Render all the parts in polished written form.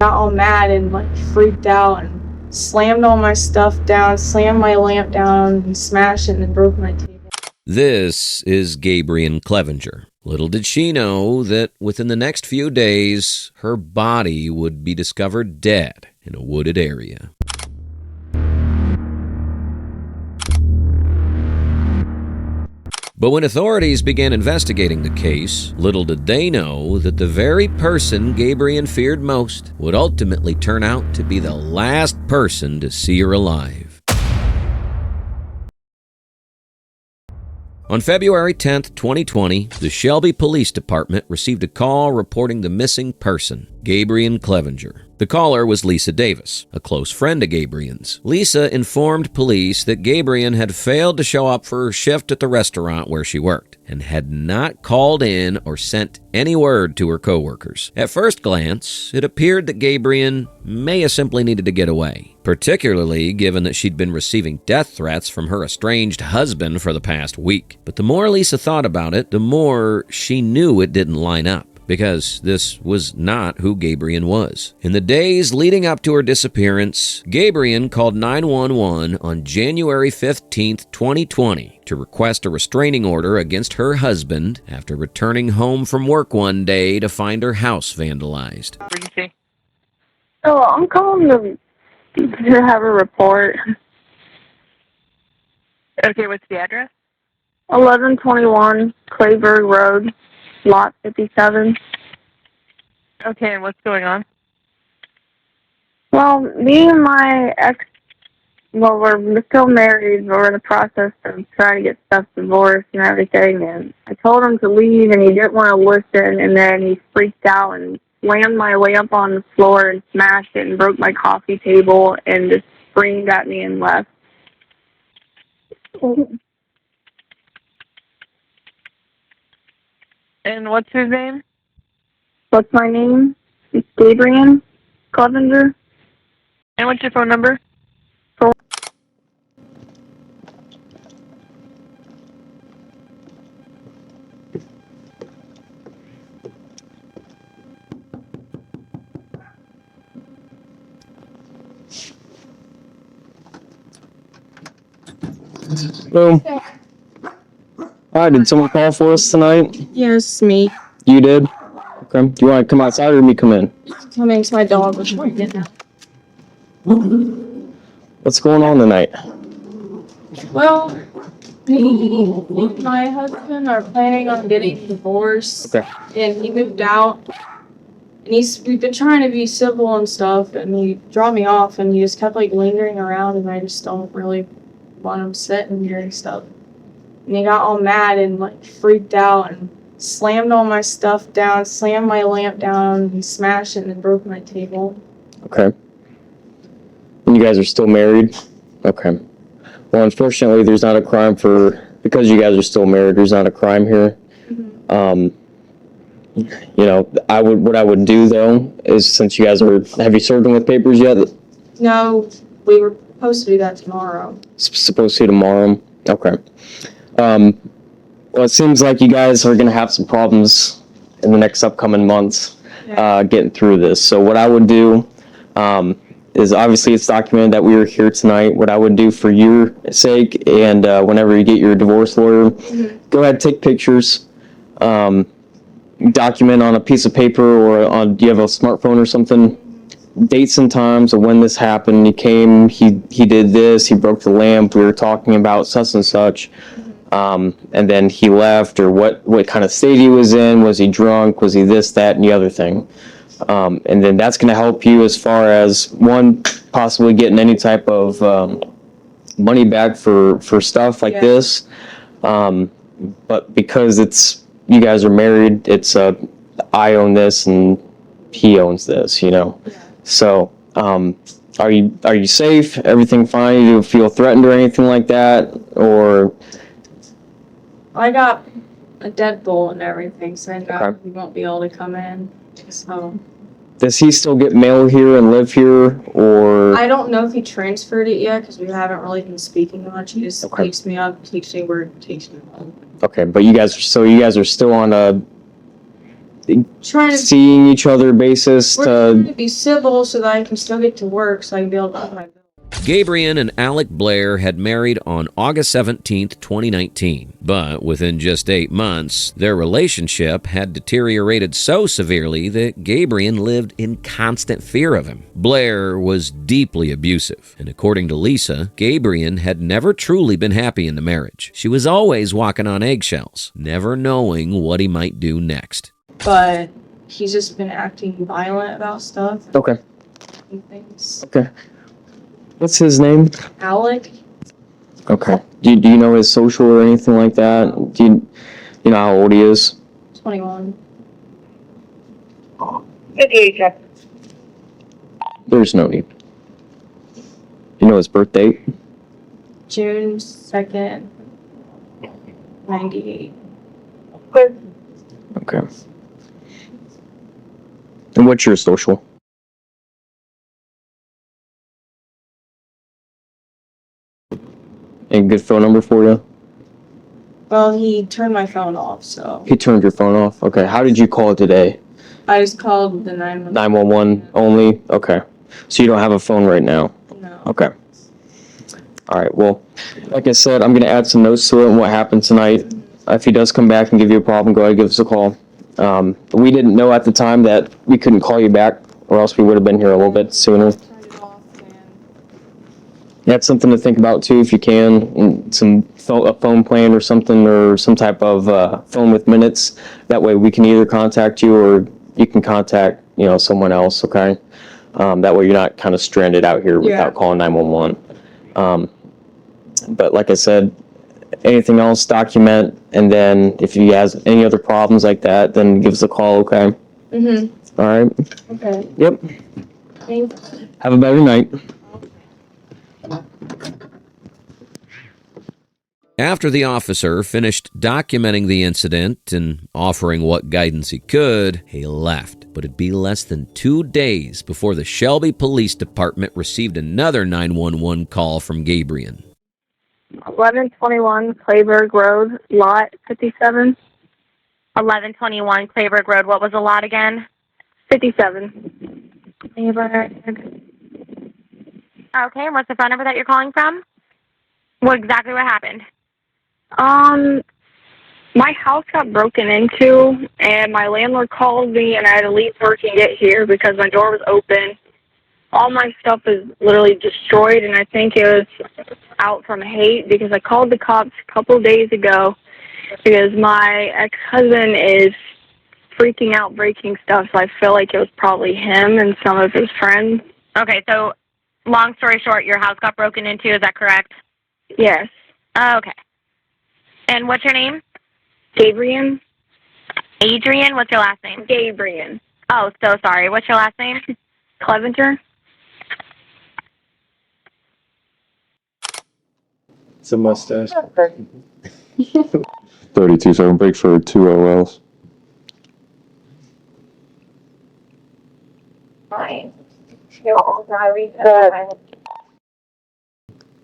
Got all mad and like freaked out and slammed all my stuff down, slammed my lamp down and smashed it and broke my table. This is Gabrielle Clevenger. Little did she know that within the next few days, her body would be discovered dead in a wooded area. But when authorities began investigating the case, little did they know that the very person Gabrielle feared most would ultimately turn out to be the last person to see her alive. On February 10th, 2020, the Shelby Police Department received a call reporting the missing person, Gabrielle Clevenger. The caller was Lisa Davis, a close friend of Gabrielle's. Lisa informed police that Gabrielle had failed to show up for her shift at the restaurant where she worked and had not called in or sent any word to her coworkers. At first glance, it appeared that Gabrielle may have simply needed to get away, particularly given that she'd been receiving death threats from her estranged husband for the past week. But the more Lisa thought about it, the more she knew it didn't line up, because this was not who Gabrielle was. In the days leading up to her disappearance, Gabrielle called 911 on January 15th, 2020 to request a restraining order against her husband after returning home from work one day to find her house vandalized. What did you say? Oh, I'm calling to have a report. Okay, what's the address? 1121 Clayburg Road, Lot 57. Okay, and what's going on? Well, me and my ex, we're still married. We're in the process of trying to get stuff divorced and everything. And I told him to leave, and he didn't want to listen. And then he freaked out and slammed my lamp on the floor and smashed it and broke my coffee table and just screamed at me and left. And what's his name? What's my name? It's Gabrielle Clevenger. And what's your phone number? Hello. Hi, did someone call for us tonight? Yes, me. You did? Okay. Do you want to come outside or me come in? Coming to my dog was right now. What's going on tonight? Well, me and my husband are planning on getting divorced. Okay. And he moved out. And we've been trying to be civil and stuff, and he dropped me off, and he just kept like lingering around, and I just don't really want him sitting here and stuff. And he got all mad and like freaked out and slammed all my stuff down, slammed my lamp down, and smashed it and then broke my table. Okay. And you guys are still married? Okay. Well, unfortunately, there's not a crime because you guys are still married, there's not a crime here. Mm-hmm. What I would do though is, since you guys have you served them with papers yet? No, we were supposed to do that tomorrow. Supposed to tomorrow? Okay. Well, it seems like you guys are going to have some problems in the next upcoming months getting through this. So what I would do is, obviously it's documented that we were here tonight. What I would do for your sake, and whenever you get your divorce lawyer, go ahead and take pictures, document on a piece of paper or do you have a smartphone or something? Dates and times of when this happened. He came, he did this, he broke the lamp, we were talking about such and such, and then he left, or what kind of state he was in, was he drunk, was he this, that, and the other thing. And then that's going to help you as far as, one, possibly getting any type of money back for stuff like this. But because you guys are married, it's I own this and he owns this, So, are you safe? Everything fine? You feel threatened or anything like that? Or I got a deadbolt and everything, so I know Okay. he won't be able to come in. So does he still get mail here and live here, or? I don't know if he transferred it yet, because we haven't really been speaking much. He just takes me up, takes me where, takes me home. Okay, but you guys are still on a trying to seeing each other basis we're trying to. to be civil so that I can still get to work so I can be able to pay my bills. Gabriel and Alec Blair had married on August 17th, 2019, but within just 8 months, their relationship had deteriorated so severely that Gabriel lived in constant fear of him. Blair was deeply abusive, and according to Lisa, Gabriel had never truly been happy in the marriage. She was always walking on eggshells, never knowing what he might do next. But he's just been acting violent about stuff Okay. and things. Okay. What's his name? Alec, Okay. Do you know his social or anything like that? Do you know how old he is? 21. There's no need. You know his birth date? June 2nd, 98. Okay. And what's your social? A good phone number for you? Well, he turned my phone off, so He turned your phone off? Okay. How did you call today? I just called the 911. 911 only? Okay. So you don't have a phone right now? No. Okay. All right. Well, like I said, I'm going to add some notes to it and what happened tonight. If he does come back and give you a problem, go ahead and give us a call. We didn't know at the time that we couldn't call you back, or else we would have been here a little bit sooner. Turned it off, and That's something to think about too, if you can. And a phone plan or something, or some type of phone with minutes. That way, we can either contact you or you can contact someone else. Okay. That way, you're not kind of stranded out here without calling 911. But like I said, anything else, document, and then if he has any other problems like that, then give us a call. Okay. All right. Okay. Yep. Thanks. Have a better night. After the officer finished documenting the incident and offering what guidance he could, he left. But it'd be less than 2 days before the Shelby Police Department received another 911 call from Gabriel. 1121 Clayburg Road, lot 57. 1121 Clayburg Road. What was the lot again? 57. Clayburg. Okay, and what's the phone number that you're calling from? What happened? My house got broken into, and my landlord called me, and I had to leave work and get here because my door was open. All my stuff is literally destroyed, and I think it was out from hate because I called the cops a couple of days ago because my ex-husband is freaking out, breaking stuff, so I feel like it was probably him and some of his friends. Okay, so long story short, your house got broken into, is that correct? Yes. Okay. And what's your name? Gabriel? Adrian, what's your last name? Gabriel. Oh, so sorry. What's your last name? Clevenger? It's a mustache. 32, so I can break for 2 OLs. Fine.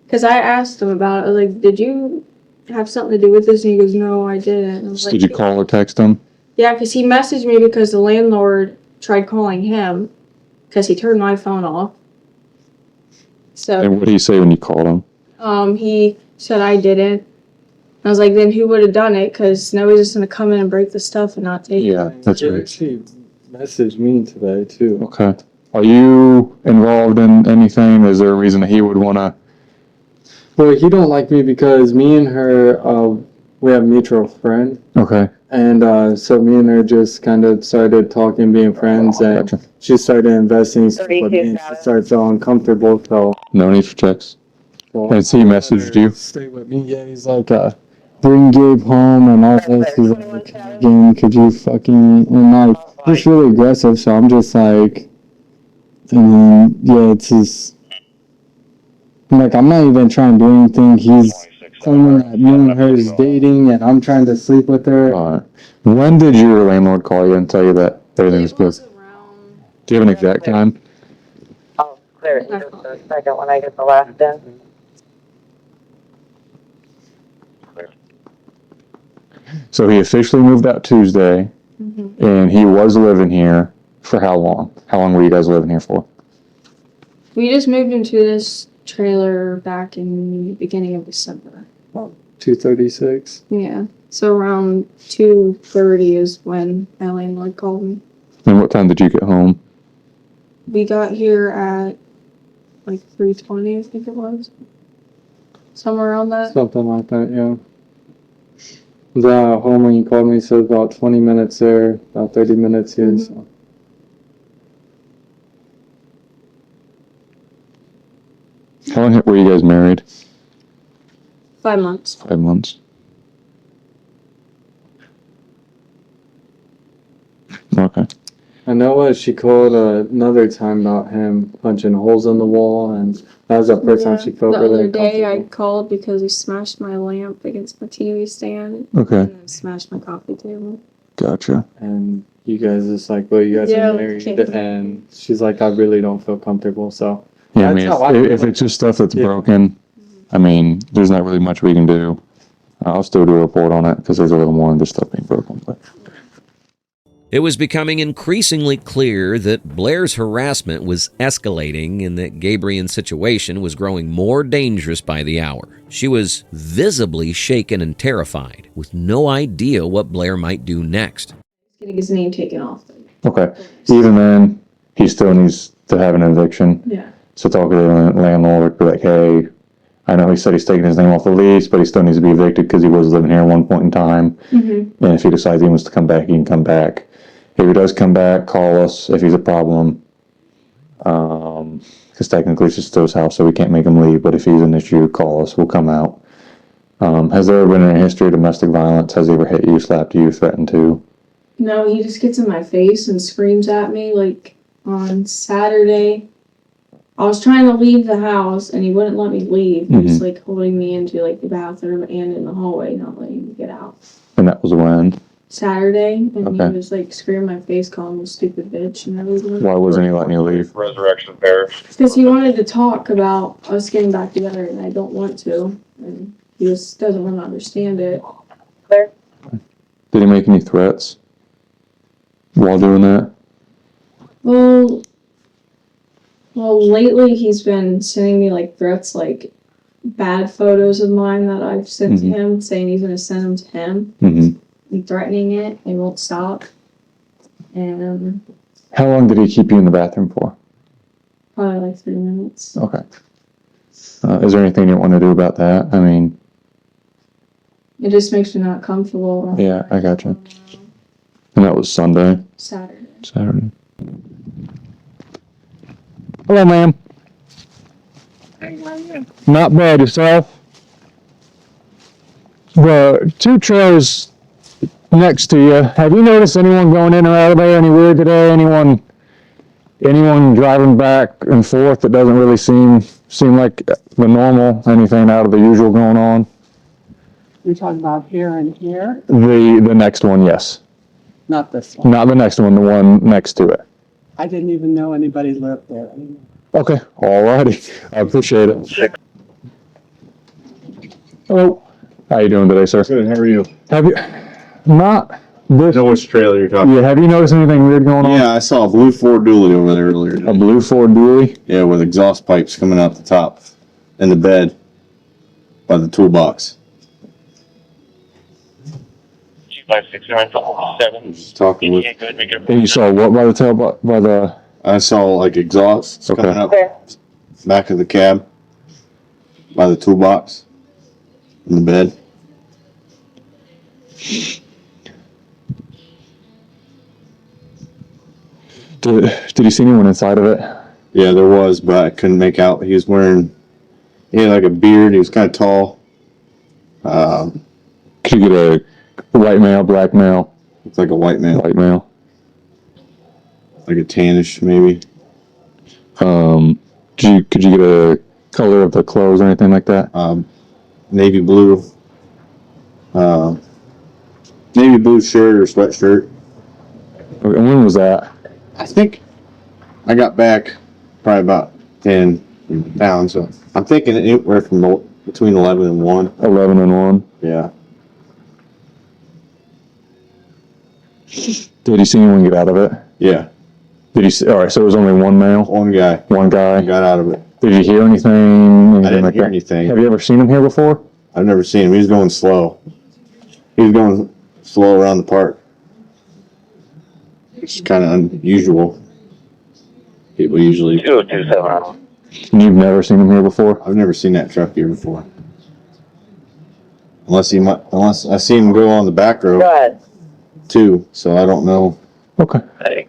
Because I asked him about it. I was like, did you have something to do with this? And he goes, no, I didn't. I was like, Did you call or text him? Yeah, because he messaged me because the landlord tried calling him because he turned my phone off. So, And what did he say when you called him? he said I didn't. I was like, then who would have done it? Because nobody's just going to come in and break the stuff and not take it. Yeah, that's right. She messaged me today, too. Okay. Are you involved in anything? Is there a reason that he would want to? Well, he don't like me because me and her, we have a mutual friend. Okay. And so me and her just kind of started talking, being friends, and Gotcha. she started investing stuff with me, and she started feeling uncomfortable, so... No need for checks. Has he messaged you? Stay with me, yeah, he's like, bring Gabe home and all this, he's like, game, could you fucking... And like, he's really aggressive, so I'm just like... And yeah, it's just... Like, I'm not even trying to do anything, he's someone that me and her is dating, and I'm trying to sleep with her. Alright. When did your landlord call you and tell you that everything was It good? was around. Do you have an exact time? I'll clear it just a second when I get the last in. So he officially moved out Tuesday. and he was living here for how long? How long were you guys living here for? We just moved into this trailer back in the beginning of December. 236. Yeah. So around 2:30 is when my landlord called me. And what time did you get home? We got here at like 3:20, I think it was. Somewhere around that. Something like that, yeah. The home when you called me said about 20 minutes there, about 30 minutes here. So. How long were you guys married? 5 months. 5 months. Okay. I know what she called another time about him punching holes in the wall, and that was the first time she felt the really other day I uncomfortable. called because he smashed my lamp against my TV stand Okay. and then smashed my coffee table. Gotcha. And you guys just like, well, you guys Yeah, are we married, can't- and she's like, I really don't feel comfortable. So Yeah, I That's mean, how I if feel. it's just stuff that's Yeah. broken, I mean, there's not really much we can do. I'll still do a report on it because there's a little more than just stuff being broken. But It was becoming increasingly clear that Blair's harassment was escalating and that Gabriel's situation was growing more dangerous by the hour. She was visibly shaken and terrified, with no idea what Blair might do next. Getting his name taken off. okay, even then, he still needs to have an eviction. Yeah. So talk to the landlord, be like, hey, I know he said he's taking his name off the lease, but he still needs to be evicted because he was living here at one point in time. Mm-hmm. And if he decides he wants to come back, he can come back. If he does come back, call us if he's a problem. Because technically it's just still his house, so we can't make him leave. But if he's an issue, call us. We'll come out. Has there ever been any history of domestic violence? Has he ever hit you, slapped you, threatened to? No, he just gets in my face and screams at me. Like on Saturday, I was trying to leave the house and he wouldn't let me leave. He was like holding me into like the bathroom and in the hallway, not letting me get out. And that was when? Saturday, and Okay. he was like screaming my face, calling me a stupid bitch and everything. Why wasn't he letting you leave? Resurrection Parish. Because he wanted to talk about us getting back together, and I don't want to. And he just doesn't want to understand it. Did he make any threats while doing that? Well, lately he's been sending me like threats, like bad photos of mine that I've sent to him, saying he's gonna send them to him. Mm-hmm. And threatening it. They won't stop. And How long did he keep you in the bathroom for? probably like 3 minutes. Okay. Is there anything you want to do about that? I mean, It just makes me not comfortable. yeah, I gotcha. And that was Sunday, Saturday. Saturday. Hello, ma'am. Not bad, yourself? The two trailers next to you, have you noticed anyone going in or out of there any weird today? Anyone driving back and forth that doesn't really seem like the normal, anything out of the usual going on? You're talking about here and here, The next one, yes. not this one. Not the next one, the one next to it. I didn't even know anybody lived there anymore. Okay, alrighty. I appreciate it. Hello. How you doing today, sir? Good, how are you? Have you not I this? know which trailer you're talking Yeah. Have you noticed anything weird going on? Yeah, I saw a blue Ford dually over there earlier. A blue Ford dually. Yeah, with exhaust pipes coming out the top in the bed by the toolbox. 25697. Just talking with, And you saw what by the tail by the? I saw like exhausts Okay. coming up back of the cab by the toolbox in the bed. Did you see anyone inside of it? Yeah, there was, but I couldn't make out. He had like a beard. He was kind of tall. Could you get a white male, black male? Looked like a white man, White male. like a tannish maybe. Could you get a color of the clothes or anything like that? Navy blue. Navy blue shirt or sweatshirt. Okay, and when was that? I think I got back probably about 10 down, so I'm thinking anywhere from between 11 and 1. 11 and 1. Yeah. Did he see anyone get out of it? Yeah, Did he see, all right, so it was only one male? one guy One guy? got out of it. Did you hear anything? I didn't like hear that? anything. Have you ever seen him here before? I've never seen him. He was going slow. He was going slow around the park. It's kind of unusual. People usually. 2027. And you've never seen him here before? I've never seen that truck here before. Unless I seen him go on the back road Go ahead. too. So I don't know. Okay.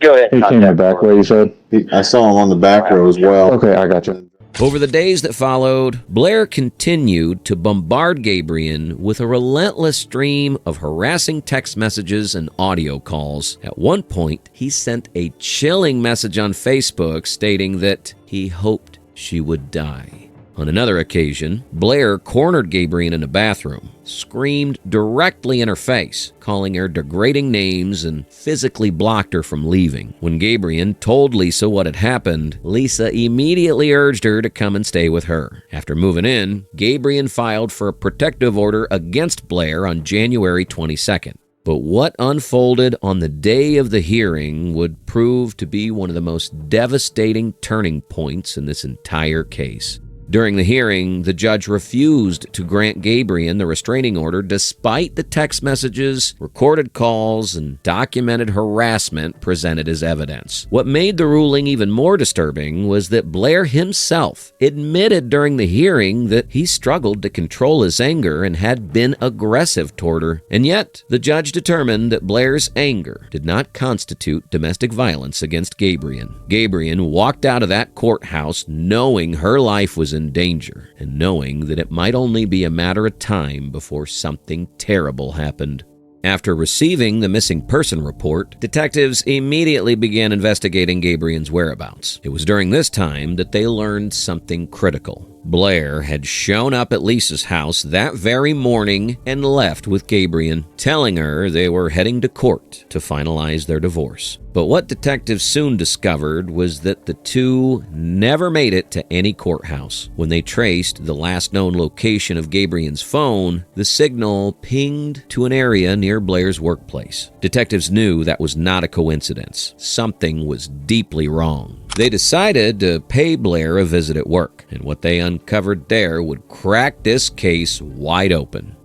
Go ahead. He came the back way, you said? I saw him on the back row as well. Okay, I got you. Over the days that followed, Blair continued to bombard Gabriel with a relentless stream of harassing text messages and audio calls. At one point, he sent a chilling message on Facebook stating that he hoped she would die. On another occasion, Blair cornered Gabriel in a bathroom, screamed directly in her face, calling her degrading names, and physically blocked her from leaving. When Gabriel told Lisa what had happened, Lisa immediately urged her to come and stay with her. After moving in, Gabriel filed for a protective order against Blair on January 22nd. But what unfolded on the day of the hearing would prove to be one of the most devastating turning points in this entire case. During the hearing, the judge refused to grant Gabriel the restraining order despite the text messages, recorded calls, and documented harassment presented as evidence. What made the ruling even more disturbing was that Blair himself admitted during the hearing that he struggled to control his anger and had been aggressive toward her. And yet, the judge determined that Blair's anger did not constitute domestic violence against Gabriel. Gabriel walked out of that courthouse knowing her life was in danger and knowing that it might only be a matter of time before something terrible happened. After receiving the missing person report, detectives immediately began investigating Gabriel's whereabouts. It was during this time that they learned something critical. Blair had shown up at Lisa's house that very morning and left with Gabriel, telling her they were heading to court to finalize their divorce. But what detectives soon discovered was that the two never made it to any courthouse. When they traced the last known location of Gabriel's phone, the signal pinged to an area near Blair's workplace. Detectives knew that was not a coincidence. Something was deeply wrong. They decided to pay Blair a visit at work, and what they uncovered there would crack this case wide open.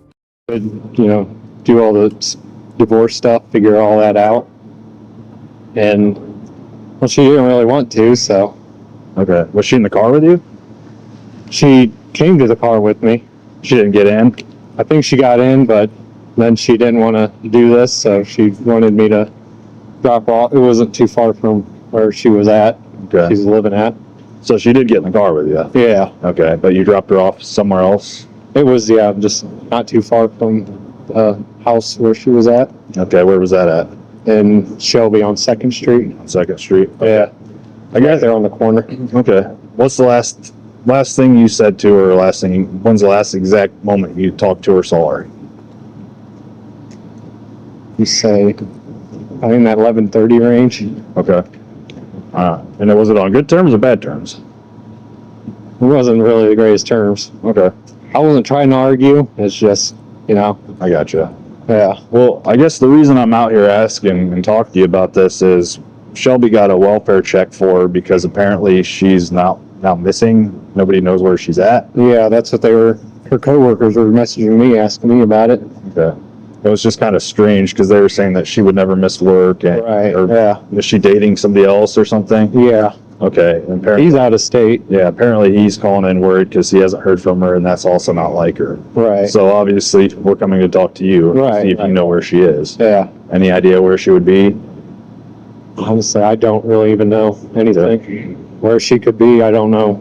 Do all the divorce stuff, figure all that out. And, well, she didn't really want to, so. Okay. Was she in the car with you? She came to the car with me. She didn't get in? I think she got in, but then she didn't want to do this, so she wanted me to drop off. It wasn't too far from where she was at. Okay. She's living at. So she did get in the car with you? Yeah. Okay, but you dropped her off somewhere else? It was, just not too far from the house where she was at. Okay, where was that at? In Shelby on 2nd Street. On 2nd Street? Okay. Yeah. I got there on the corner. Okay. What's the last thing you said to her, when's the last exact moment you talked to her, saw her? You say, I think that 11:30 range. Okay. And was it on good terms or bad terms? It wasn't really the greatest terms. Okay. I wasn't trying to argue. It's just, I gotcha. Yeah. Well, I guess the reason I'm out here asking and talking to you about this is Shelby got a welfare check for her because apparently she's now missing. Nobody knows where she's at. Yeah, that's what her coworkers were messaging me, asking me about it. Okay. It was just kind of strange because they were saying that she would never miss work. Yeah. Is she dating somebody else or something? Yeah. Okay. And apparently, he's out of state. Yeah, apparently he's calling in worried because he hasn't heard from her, and that's also not like her. Right. So obviously, we're coming to talk to you. Right. See if you know where she is. Yeah. Any idea where she would be? Honestly, I don't really even know anything. Okay. Where she could be, I don't know.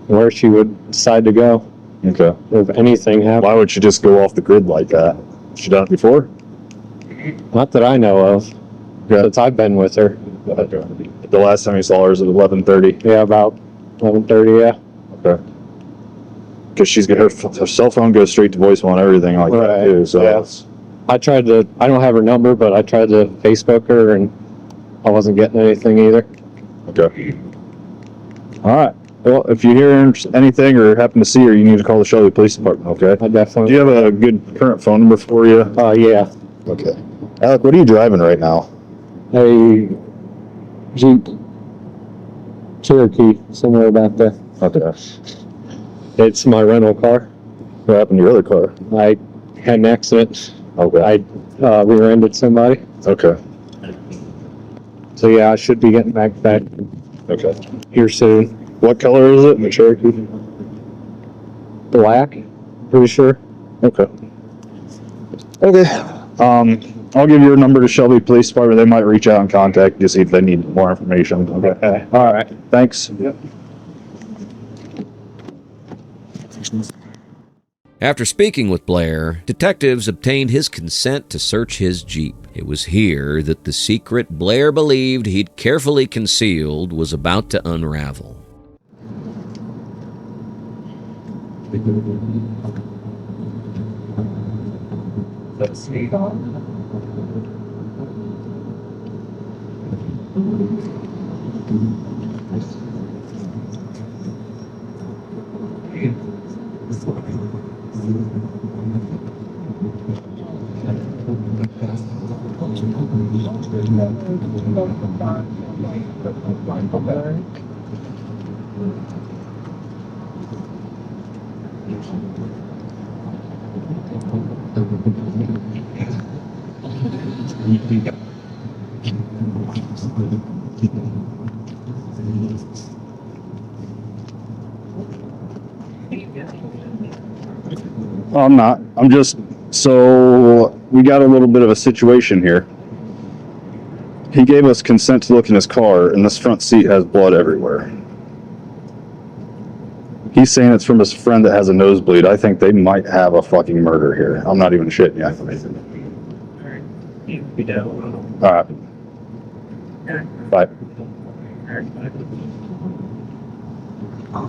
Where she would decide to go. Okay. If anything happened. Why would she just go off the grid like that? She done it before? Not that I know of. Okay. Since I've been with her. The last time you saw her was at 11:30. Yeah, about 11:30. Yeah. Okay. Because she's got her cell phone goes straight to voicemail and everything like that too. So yeah. I don't have her number, but I tried to Facebook her and I wasn't getting anything either. Okay. All right. Well, if you hear anything or happen to see her, you need to call the Shelby Police Department. Okay. I definitely. Do you have a good current phone number for you? Yeah. Okay. Alec, what are you driving right now? A Jeep Cherokee, somewhere back there. Okay. It's my rental car. What happened to your other car? I had an accident. Okay. I rear-ended somebody. Okay. So yeah, I should be getting back Okay. here soon. What color is it? The Cherokee? Black, pretty sure. Okay. Okay. I'll give your number to Shelby Police Department. They might reach out and contact you to see if they need more information. Okay. All right. Thanks. Yep. After speaking with Blair, detectives obtained his consent to search his Jeep. It was here that the secret Blair believed he'd carefully concealed was about to unravel. I'm not. I'm just, so we got a little bit of a situation here. He gave us consent to look in his car, and this front seat has blood everywhere. He's saying it's from his friend that has a nosebleed. I think they might have a fucking murder here. I'm not even shitting you. All right. Bye.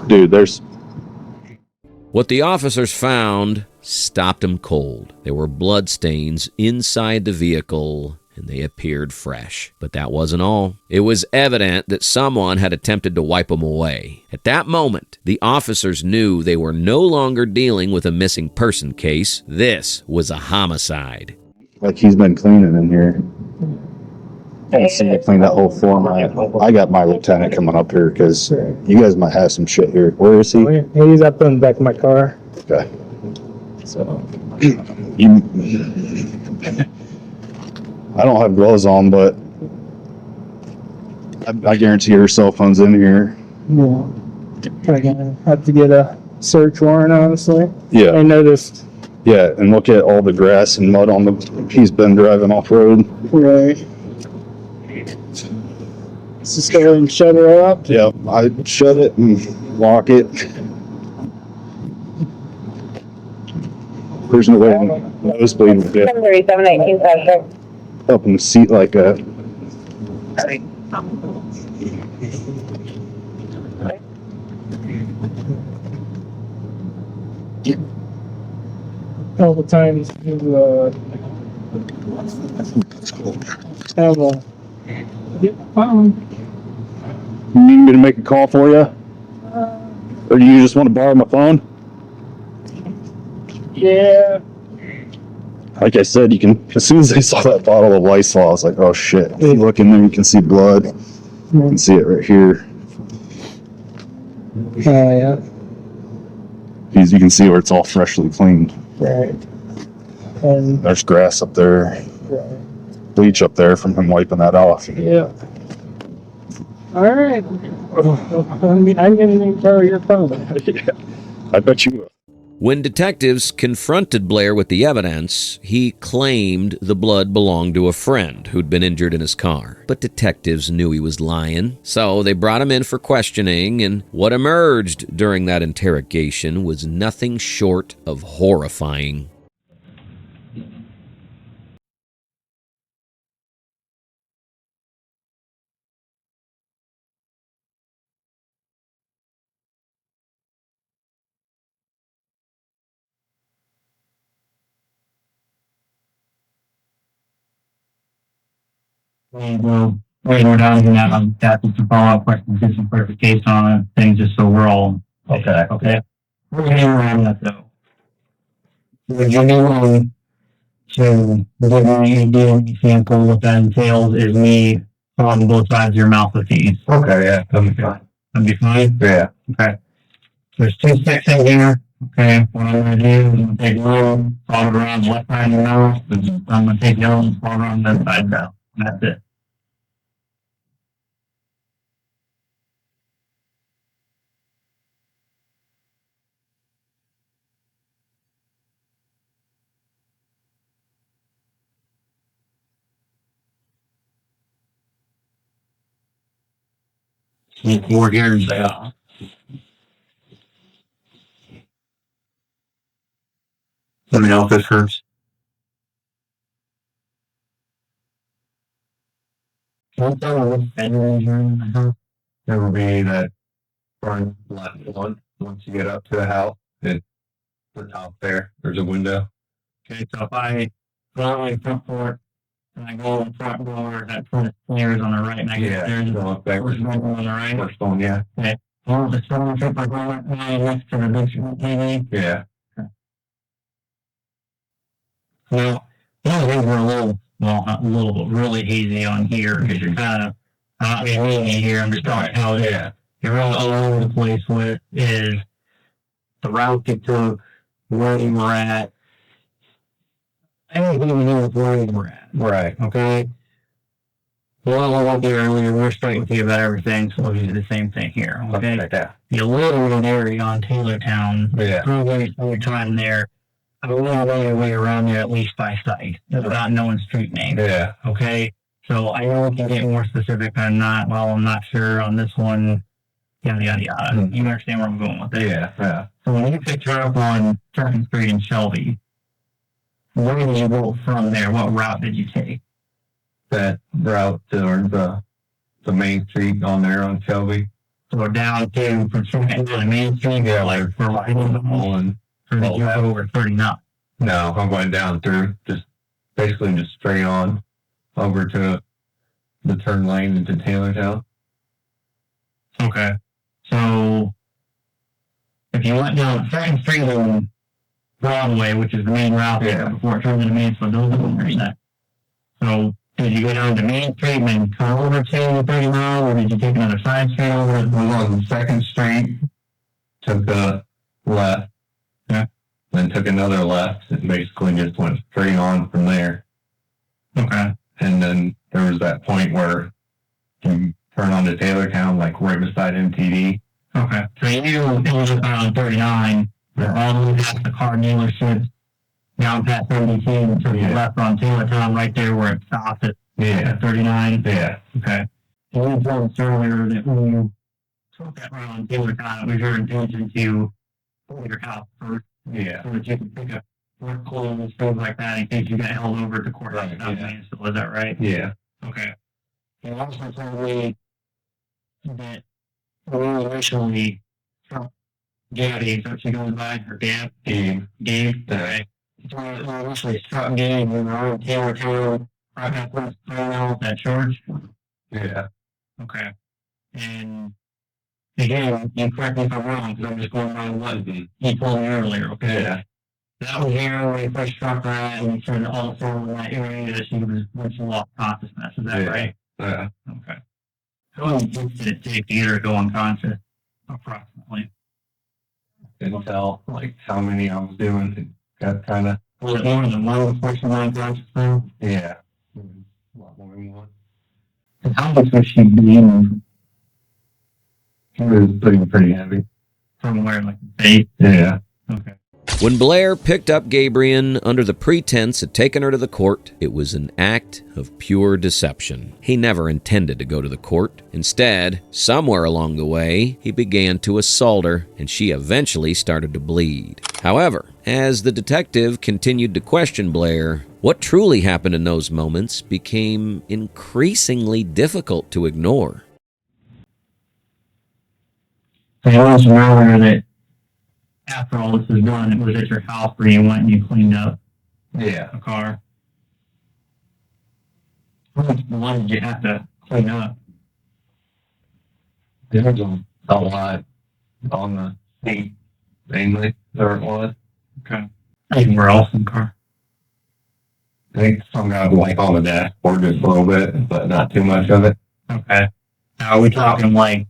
Dude, there's... What the officers found stopped them cold. There were bloodstains inside the vehicle, and they appeared fresh. But that wasn't all. It was evident that someone had attempted to wipe them away. At that moment, the officers knew they were no longer dealing with a missing person case. This was a homicide. Like he's been cleaning in here. I see you clean that whole floor. I got my lieutenant coming up here because you guys might have some shit here. Where is he? He's up in the back of my car. Okay. So I don't have gloves on, but I guarantee your cell phone's in here. yeah, probably gonna have to get a search warrant, honestly. Yeah. I noticed. Yeah, and look at all the grass and mud on the. He's been driving off road. Right. Let's just go ahead and shut her up. Yeah, I shut it and lock it. There's no way nosebleed would get 737-1956. up in the seat like that. All the times to have a phone. You need me to make a call for you? Or do you just want to borrow my phone? Yeah. Like I said, you can, as soon as I saw that bottle of Lysol, I was like, oh shit. If you look in there, you can see blood. You can see it right here. Oh, yeah. You can see where it's all freshly cleaned. Right. And, There's grass up there, right. bleach up there from him wiping that off. Yeah. All right. I'm gonna borrow your phone. Yeah, I bet you will. When detectives confronted Blair with the evidence, he claimed the blood belonged to a friend who'd been injured in his car. But detectives knew he was lying, so they brought him in for questioning, and what emerged during that interrogation was nothing short of horrifying. We'll go down and have some follow-up questions, get some clarification on things, just so we're all okay. Okay. We're gonna around that though. Would you to give me a DNA sample. What that entails is me on both sides of your mouth with these. Okay, yeah, that'll be fine. That'd be fine? Yeah. Okay. There's 2 sticks in here. Okay, what I'm gonna do is I'm gonna take one, follow it around the left side of your mouth, and I'm gonna take the other one, follow it around the other side of the mouth. That's it. Need 4 hairs there. Let me know if this hurts. Can you tell me which bedroom you're in the house? It will be that front left one. Once you get up to the house, it's the top there. There's a window. Okay, so if I go out my front porch and I go in the front door, that front stairs on the right, and I get stairs Going backwards. on the right. First one, yeah. Okay. Oh, the stone trip I go right next to the big screen TV. Yeah. Well, those things were a little, well, not a little, but really hazy on here because you're kind of not being hazy here. I'm just talking how it is. Yeah. You're really all over the place with is the route you took, where you were at. I don't even know where you were at. Right. Okay. Well, I went there earlier. We're straight with you about everything, so we'll do the same thing here. Okay. Like that. The little area on Taylortown. Yeah. Probably some time there. I will know your way around there at least by sight, without knowing street names. Yeah. Okay. So I know we can get more specific. I'm not sure on this one. Yada yada yada. Mm-hmm. You understand where I'm going with this? Yeah. Yeah. So when you picked her up on 2nd Street in Shelby, where did you go from there? What route did you take? That route to the main street on there on Shelby. So down to from Second to the main street, Yeah, like for like on. or did you go over 39? No, I'm going down through just basically just straight on over to the turn lane into Taylortown. Okay. So if you went down 2nd Street on Broadway, which is the main route there before it turns into Mansfield, those are the intersect. So did you go down to Main Street and then come over to 39, or did you take another side street over? I was on 2nd Street, took the left, then took another left, and basically just went straight on from there. Okay. And then there was that point where you turn onto Taylortown, like right beside MTD. Okay. So you ended up on 39, all the way past the car dealership, down past MDT, and took the left on Taylortown right there where it stops at 39. Yeah. Okay. So you told us earlier that when you took that route on Taylortown, it was your intention to go to your house first, Yeah. so that you could pick up work clothes, things like that, in case you got held over at the courthouse. Right, yeah. So is that right? Yeah. Okay. You also told me that when you initially struck Gabby, so she goes by her Gabe. Okay. So when you initially struck Gabe, we were on Taylortown, right after that church. Yeah. Okay. And again, you correct me if I'm wrong, because I'm just going by what you told me earlier, okay? Yeah. That was here when you first struck her at, and you said also in that area that she was when she lost consciousness. Is that right? Yeah. Okay. How long did it take to get her to go unconscious, approximately? Didn't tell like how many I was doing. It got kind of. Was it more than one before she went unconscious now? Yeah. A lot more than one. And how much was she bleeding It was pretty heavy. from where, like the face? Yeah. Okay. When Blair picked up Gabriel under the pretense of taking her to the court, it was an act of pure deception. He never intended to go to the court. Instead, somewhere along the way, he began to assault her, and she eventually started to bleed. However, as the detective continued to question Blair, what truly happened in those moments became increasingly difficult to ignore. So you mentioned earlier that after all this was done, it was at your house where you went and you cleaned up Yeah. a car. How much blood did you have to clean up? There was a lot on the seat, mainly. There it was. Okay. Anywhere else in the car? I think some got like on the dashboard just a little bit, but not too much of it. Okay. Now, are we talking like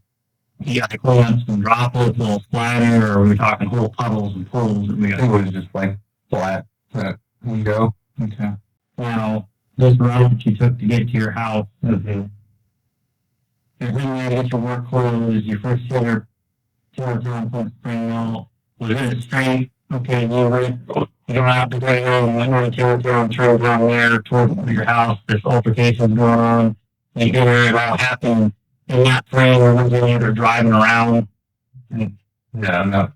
you got to clean up some droplets, little splatter, or are we talking whole puddles and pools that we got? It was just like flat and go. Okay. Now, this route that you took to get to your house, you're in there to get your work clothes, your first hitter, 200 spring mill, was it straight? Okay, you don't have to go home, went on the trail down there towards your house, there's altercations going on. You hear it all happen in that frame, or was it either driving around? No, no.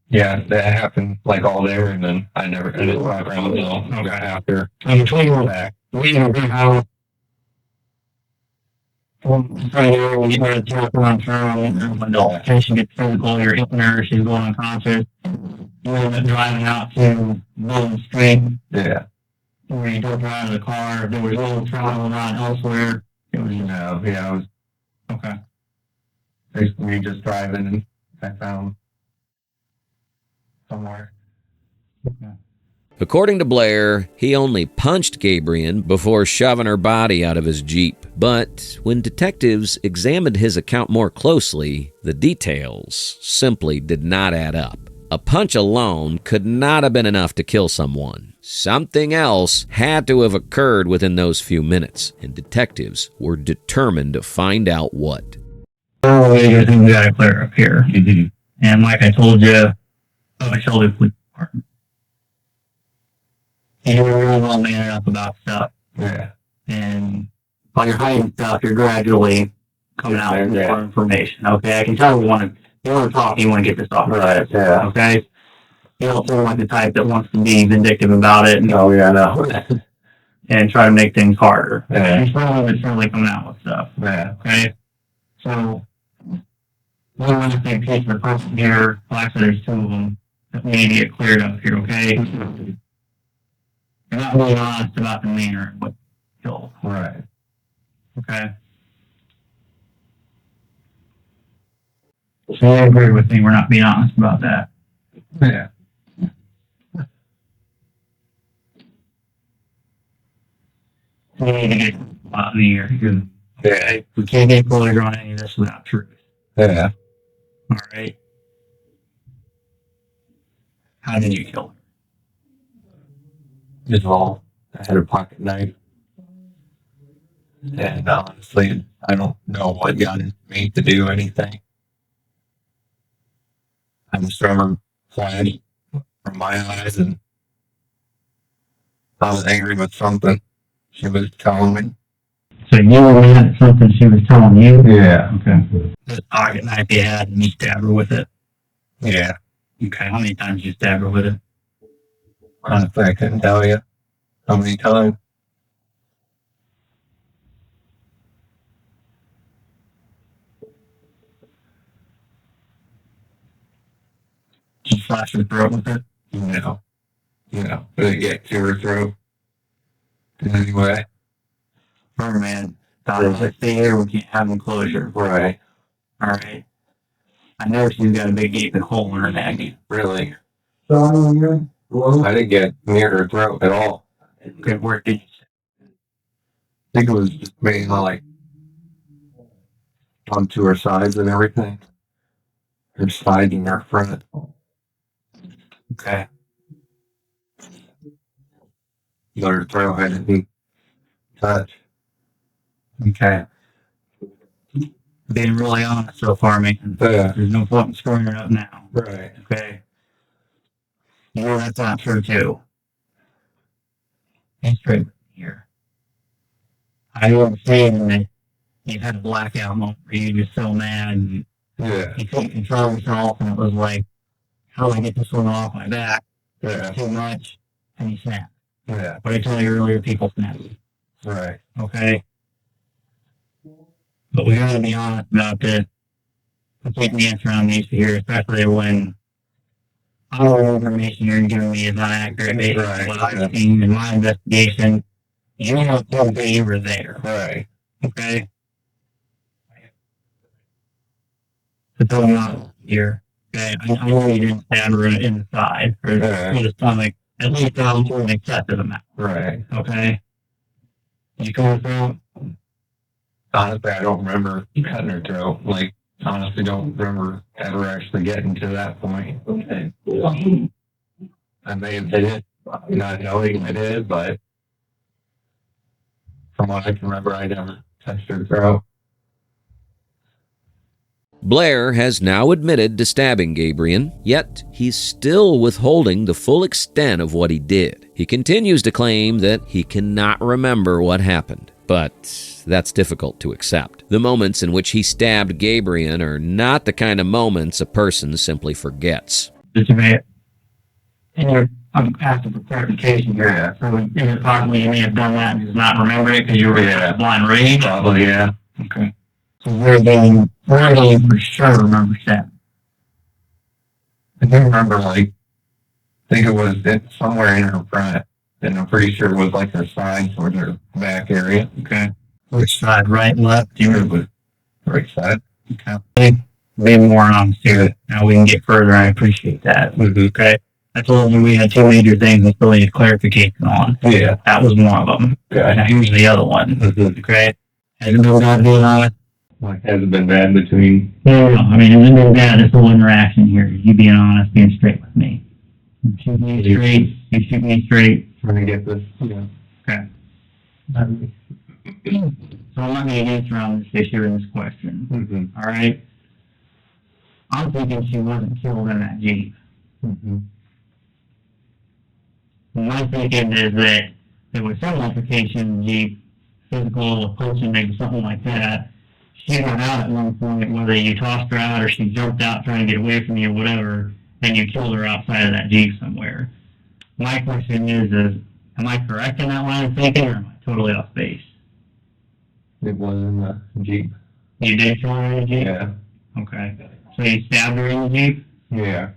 Yeah, that happened like all there, and then I didn't drive around until got after. And between all that, we in a big house, trying to get ready to talk around through, and when the altercation gets physical, you're hitting her, she's going unconscious. You end up driving out to Golden Street. Yeah. Where you don't drive the car, there was no travel around elsewhere. It was, yeah, it was, okay. Basically just driving and I found somewhere. Okay. According to Blair, he only punched Gabriel before shoving her body out of his Jeep. But when detectives examined his account more closely, the details simply did not add up. A punch alone could not have been enough to kill someone. Something else had to have occurred within those few minutes, and detectives were determined to find out what. Oh, I think we gotta clear up here. Mm-hmm. And like I told you, I showed the police department. You were really well mannered up about stuff. Yeah. And while you're hiding stuff, you're gradually coming out with more information. Okay, I can tell you want to talk, you want to get this off. Right. Yeah. Okay. You don't seem like the type that wants to be vindictive about it. And, oh yeah, no. And try to make things harder. Yeah. You're certainly coming out with stuff. Yeah. Okay. So we want to take piece of the person here. Well, actually, there's two of them that we need to get cleared up here. Okay. You're not really honest about the manner of what killed. Right. Okay. So you agree with me, we're not being honest about that. Yeah. We need to get out of here. Yeah. We can't get clear on any of this without truth. Yeah. All right. How did you kill her? Just all. I had a pocket knife. And honestly, I don't know what got me to do anything. I just remember flash from my eyes, and I was angry with something she was telling me. So you were mad at something she was telling you? Yeah. Okay. The pocket knife you had, and you stabbed her with it? Yeah. Okay. How many times did you stab her with it? Honestly, I couldn't tell you how many times. Did you slash her throat with it? No. No. Did it get to her throat? Anyway. Her man thought if I stay here, we can't have enclosure. Right. Alright. I know she's got a big gaping hole in her neck. Really? I didn't get near her throat at all. Okay, where did you say? I think it was just mainly like onto her sides and everything. Her side and her front. Okay. But her throat had to be touched. Okay. Being really honest so far, man. Yeah. There's no point in screwing her up now. Right. Okay. You know that's not true too. Be straight with me here. I understand that you had a blackout moment where you were just so mad and you couldn't control yourself, and it was like, how do I get this one off my back? Yeah. Too much, and you snap. Yeah. But I told you earlier, people snap. Right. Okay. But we gotta be honest about this. Complete the answer on these here, especially when all the information you're giving me is not accurate based on what I've seen in my investigation. You don't know that you were there. Right. Okay? So tell me honest here. Okay, I know you didn't stab her in the side or the stomach at least down to an accepted amount. Right. Okay. You go through. Honestly, I don't remember cutting her throat. Like, honestly, don't remember ever actually getting to that point. Okay. I may have did it, not knowing I did, but from what I can remember, I never touched her throat. Blair has now admitted to stabbing Gabriel, yet he's still withholding the full extent of what he did. He continues to claim that he cannot remember what happened, but that's difficult to accept. The moments in which he stabbed Gabriel are not the kind of moments a person simply forgets. I'm asking for clarification here. Yeah. So is it possible you may have done that and just not remember it because you were in a blind rage? Probably, yeah. Okay. So where do you for sure remember that? I do remember, like, I think it was somewhere in her front, and I'm pretty sure it was like her side or her back area. Okay. Which side, right, left? Do you remember? Right side. Okay. Be more honest here. Now we can get further. I appreciate that. Mm-hmm. Okay. I told you we had two major things I still need clarification on. Yeah. That was one of them. Okay. Now here's the other one. Mm-hmm. Okay. Has it been bad being honest? Like, has it been bad between? No. I mean, has it been bad, this whole interaction here? You being honest, being straight with me. You shoot me straight. You shoot me straight. Trying to get this. Yeah. Okay. So I'm not going to answer on this issue in this question. Mm-hmm. All right? I'm thinking she wasn't killed in that Jeep. Mm-hmm. My thinking is that there was some altercation in the Jeep, physical, approaching, maybe something like that. She got out at one point, whether you tossed her out or she jumped out trying to get away from you or whatever, and you killed her outside of that Jeep somewhere. My question is am I correct in that line of thinking, or am I totally off base? It was in the Jeep. You did kill her in the Jeep? Yeah. Okay. So you stabbed her in the Jeep? Yeah.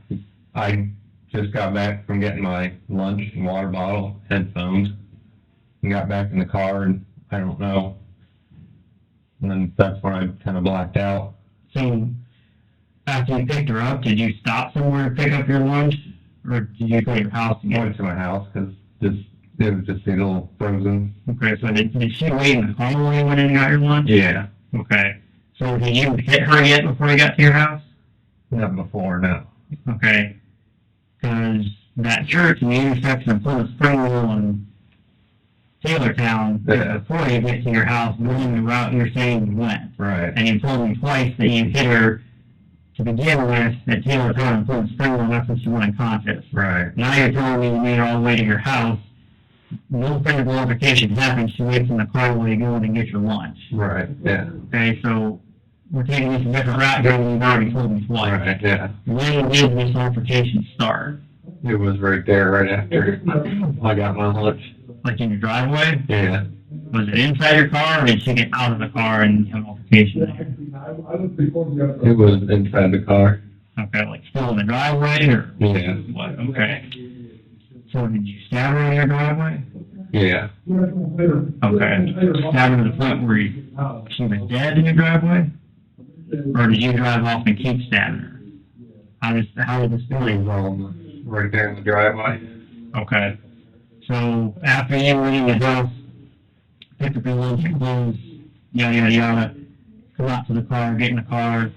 I just got back from getting my lunch and water bottle, headphones, and got back in the car, and I don't know. And then that's when I kind of blacked out. So, after you picked her up, did you stop somewhere to pick up your lunch? Or did you go to your house again? I went to my house because it was just a little frozen. Okay, so did she wait in the car while you went in and got your lunch? Yeah. Okay. So did you hit her yet before you got to your house? Not before, no. Okay. Because that church in the intersection of Plymouth Springville and Taylortown, before you get to your house, going the route you're saying you went. Right. And you told me twice that you hit her to begin with at Taylortown and Plymouth Springville, and that's when she went unconscious. Right. Now you're telling me you made her all the way to your house. No physical altercation happens. She waits in the car while you go in and get your lunch. Right. Yeah. Okay, so we're taking this a different route here than you've already told me twice. Right. Yeah. When did this altercation start? It was right there, right after I got my lunch. Like in your driveway? Yeah. Was it inside your car, or did she get out of the car and have an altercation there? It was inside the car. Okay, like still in the driveway, or? Yeah. What? Okay. So did you stab her in your driveway? Yeah. Okay. Stab her to the point where she was dead in your driveway? Or did you drive off and keep stabbing her? How did this story evolve? Right there in the driveway. Okay. So after you went in the house, picked up your lunch and clothes, yada yada yada, come out to the car, get in the car,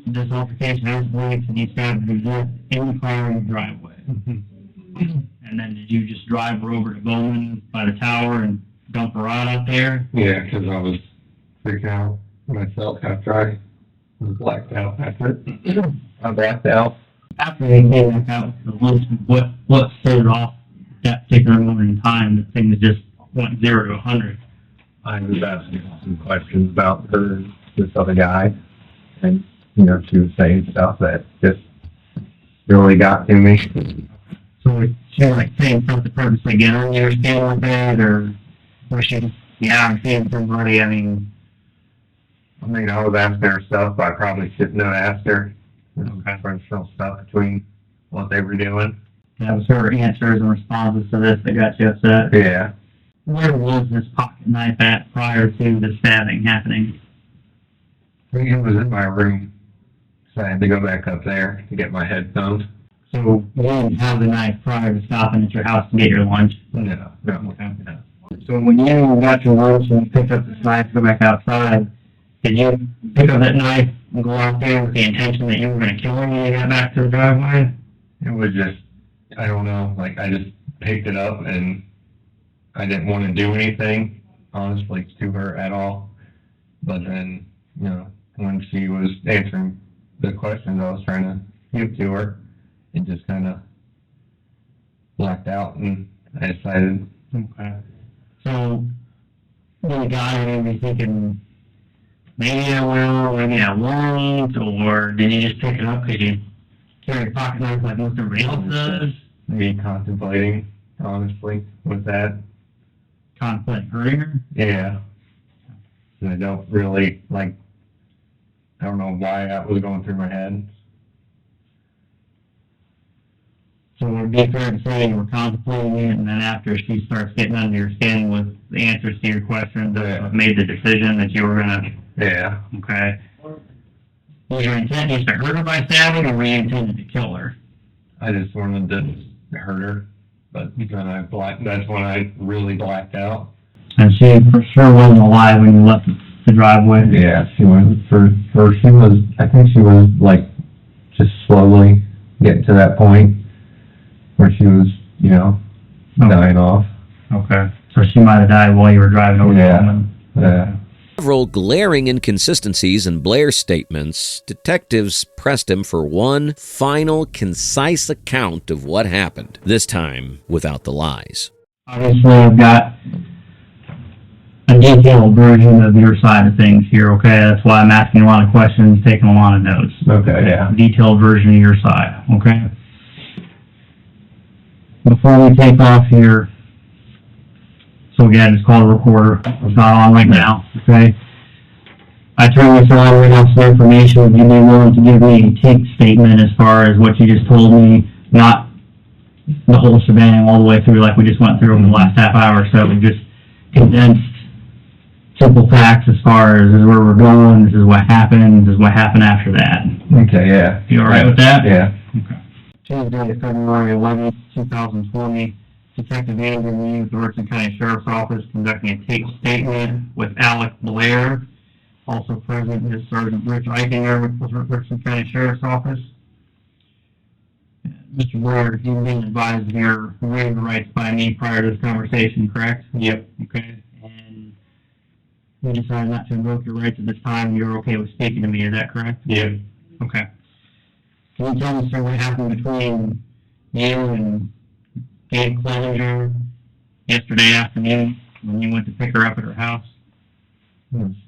this altercation escalates and you stabbed her in the car in the driveway. And then did you just drive her over to Bowman by the tower and dump her out there? Yeah, because I was freaking out myself after I was blacked out after it. I blacked out. After they came back out for the lunch, what set it off that particular moment in time that things just went 0 to 100? I was asking some questions about her and this other guy, and she was saying stuff that just really got to me. So she was like saying something purposely get on your skin like that, or was she just seeing somebody? I mean, I was asking her stuff, but I probably shouldn't have asked her. Personal stuff between what they were doing. That was her answers and responses to this that got you upset? Yeah. Where was this pocket knife at prior to the stabbing happening? I think it was in my room, so I had to go back up there to get my headphones. So you didn't have the knife prior to stopping at your house to get your lunch? No, no. Okay. So when you got your lunch and you picked up this knife, go back outside, did you pick up that knife and go out there with the intention that you were going to kill her when you got back to the driveway? It was just, I don't know, like I just picked it up and I didn't want to do anything, honestly, to her at all. But then, you know, when she was answering the questions I was trying to give to her, it just kind of blacked out and I decided. Okay. So when you got her, you were thinking, maybe I will, maybe I won't, or did you just pick it up because you carry a pocket knife like most everybody else does? Me contemplating, honestly, with that. Contemplating hurting her? Yeah. And I don't really, like, I don't know why that was going through my head. So it would be fair to say you were contemplating it, and then after she starts getting under your skin with the answers to your questions, made the decision that you were gonna. Yeah. Okay. Was your intent just to hurt her by stabbing, or were you intended to kill her? I just wanted to hurt her, but then that's when I really blacked out. And she for sure wasn't alive when you left the driveway. Yeah, she was, I think she was, like, just slowly getting to that point where she was, you know, dying off. Okay. So she might have died while you were driving over the woman. Yeah. Several glaring inconsistencies in Blair's statements, detectives pressed him for one final, concise account of what happened, this time without the lies. Obviously, I've got a detailed version of your side of things here, okay? That's why I'm asking a lot of questions, taking a lot of notes. Okay, yeah. Detailed version of your side, okay? Before we take off here, so again, it's called a recorder. It's not on right now, okay? I turn this on, read off some information. Would you be willing to give me a take statement as far as what you just told me, not the whole shebang all the way through like we just went through in the last half hour or so, but just condensed simple facts as far as this is where we're going, this is what happened, this is what happened after that. Okay, yeah. You alright with that? Yeah. Okay. Tuesday, February 11th, 2020, Detective Andrew Lee of the Richland County Sheriff's Office conducting a take statement with Alec Blair. Also present is Sergeant Rich Eichinger with the Richland County Sheriff's Office. Mr. Blair, you've been advised of your waiver rights by me prior to this conversation, correct? Yep. Okay. And you decided not to invoke your rights at this time. You're okay with speaking to me, is that correct? Yep. Okay. Can you tell me, sir, what happened between you and Gabe Clevenger yesterday afternoon when you went to pick her up at her house?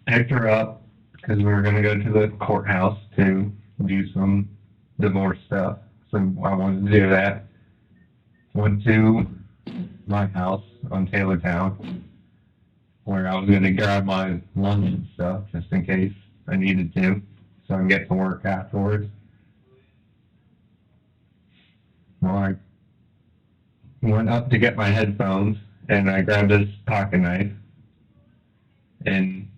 Picked her up because we were going to go to the courthouse to do some divorce stuff. So I wanted to do that. Went to my house on Taylortown where I was going to grab my lunch and stuff just in case I needed to so I can get to work afterwards. Well, I went up to get my headphones and I grabbed this pocket knife and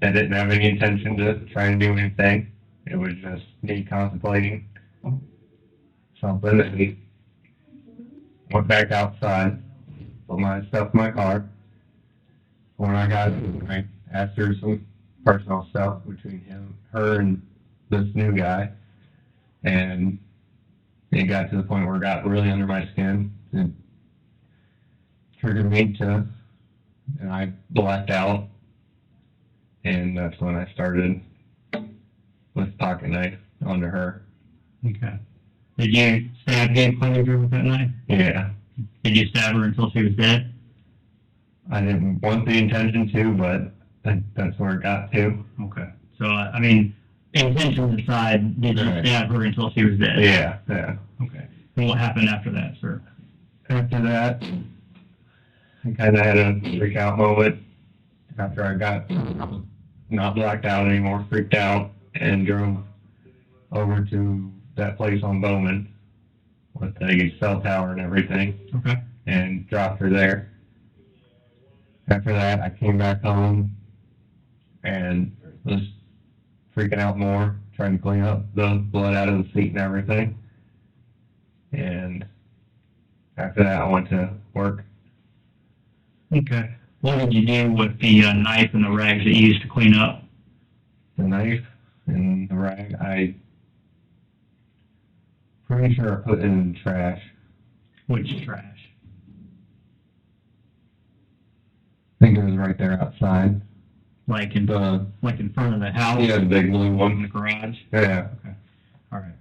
I didn't have any intention to try and do anything. It was just me contemplating something and went back outside, put my stuff in my car. When I asked her some personal stuff between her and this new guy, and it got to the point where it got really under my skin. It triggered me and I blacked out. And that's when I started with pocket knife onto her. Okay. Did you stab Gabe Clevenger with that knife? Yeah. Did you stab her until she was dead? I didn't want the intention to, but that's where it got to. Okay. So, I mean, intentions aside, did you stab her until she was dead? Yeah. Okay. And what happened after that, sir? After that, I kind of had a freak out moment after I got not blacked out anymore, freaked out, and drove over to that place on Bowman with the cell tower and everything. Okay. And dropped her there. After that, I came back home and was freaking out more, trying to clean up the blood out of the seat and everything. and after that I went to work. Okay. What did you do with the knife and the rags that you used to clean up? The knife and the rag, I pretty sure I put it in the trash. Which trash? I think it was right there outside. Like in front of the house? Yeah, the big blue one. In the garage? Yeah. Okay. All right.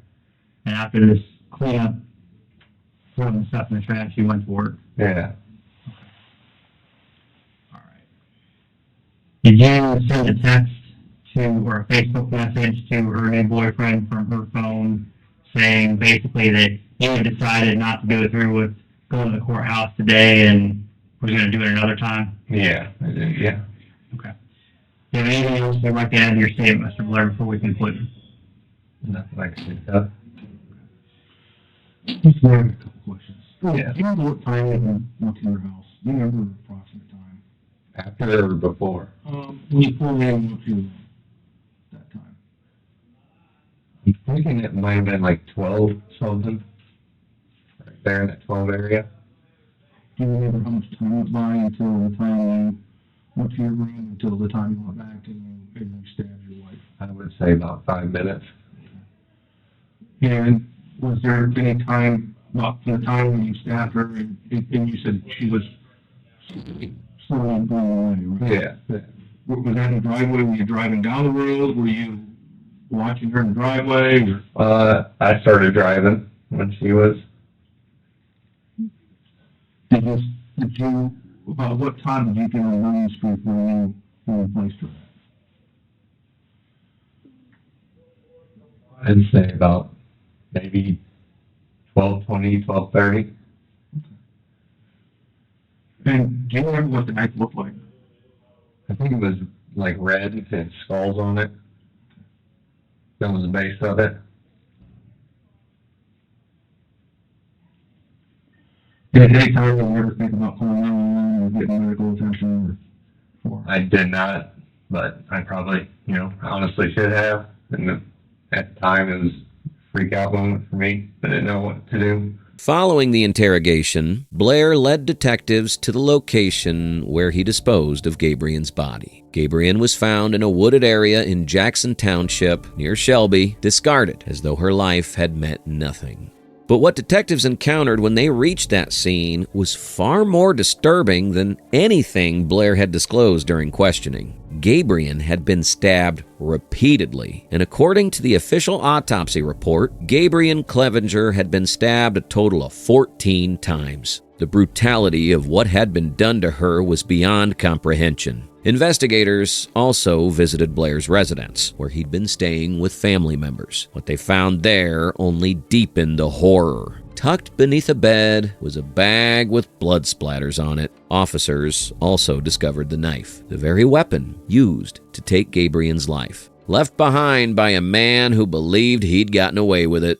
And after this cleanup, throwing the stuff in the trash, you went to work? Yeah. All right. Did you send a text or a Facebook message to her new boyfriend from her phone saying basically that you had decided not to go through with going to the courthouse today and was going to do it another time? Yeah, I did, yeah. Okay. Do you have anything else you'd like to add to your statement, Mr. Blair, before we conclude? Nothing I can think of. Just a couple questions. Yeah. Do you remember what time you went to your house? Do you remember the approximate time? After or before? When you pulled in, what you that time? I'm thinking it might have been like 12 something. Right there in that 12 area. Do you remember how much time went by until the time you went to your room, until the time you went back and you stabbed your wife? I would say about 5 minutes. And was there any time, from the time when you stabbed her, and you said she was slowly going away, right? Yeah. Was that in the driveway? Were you driving down the road? Were you watching her in the driveway? Or? I started driving when she was. About what time did you get on William Street when you placed her? I'd say about maybe 12:20, 12:30. And do you remember what the knife looked like? I think it was like red and had skulls on it. That was the base of it. Did at any time did you ever think about calling 911 or getting medical attention? I did not, but I probably, honestly should have. And at the time, it was a freak out moment for me. I didn't know what to do. Following the interrogation, Blair led detectives to the location where he disposed of Gabriel's body. Gabriel was found in a wooded area in Jackson Township near Shelby, discarded as though her life had meant nothing. But what detectives encountered when they reached that scene was far more disturbing than anything Blair had disclosed during questioning. Gabriel had been stabbed repeatedly, and according to the official autopsy report, Gabriel Clevenger had been stabbed a total of 14 times. The brutality of what had been done to her was beyond comprehension. Investigators also visited Blair's residence, where he'd been staying with family members. What they found there only deepened the horror. Tucked beneath a bed was a bag with blood splatters on it. Officers also discovered the knife, the very weapon used to take Gabriel's life, left behind by a man who believed he'd gotten away with it.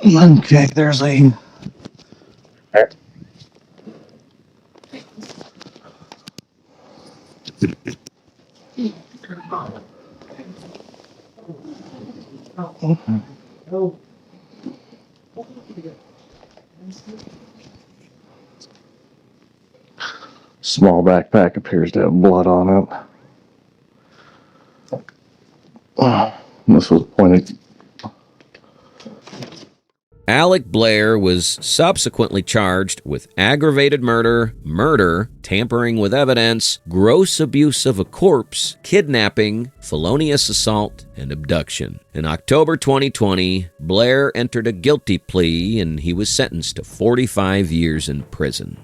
Okay, there's a... Small backpack appears to have blood on it. This was pointed. Alec Blair was subsequently charged with aggravated murder, tampering with evidence, gross abuse of a corpse, kidnapping, felonious assault, and abduction. In October 2020, Blair entered a guilty plea and he was sentenced to 45 years in prison.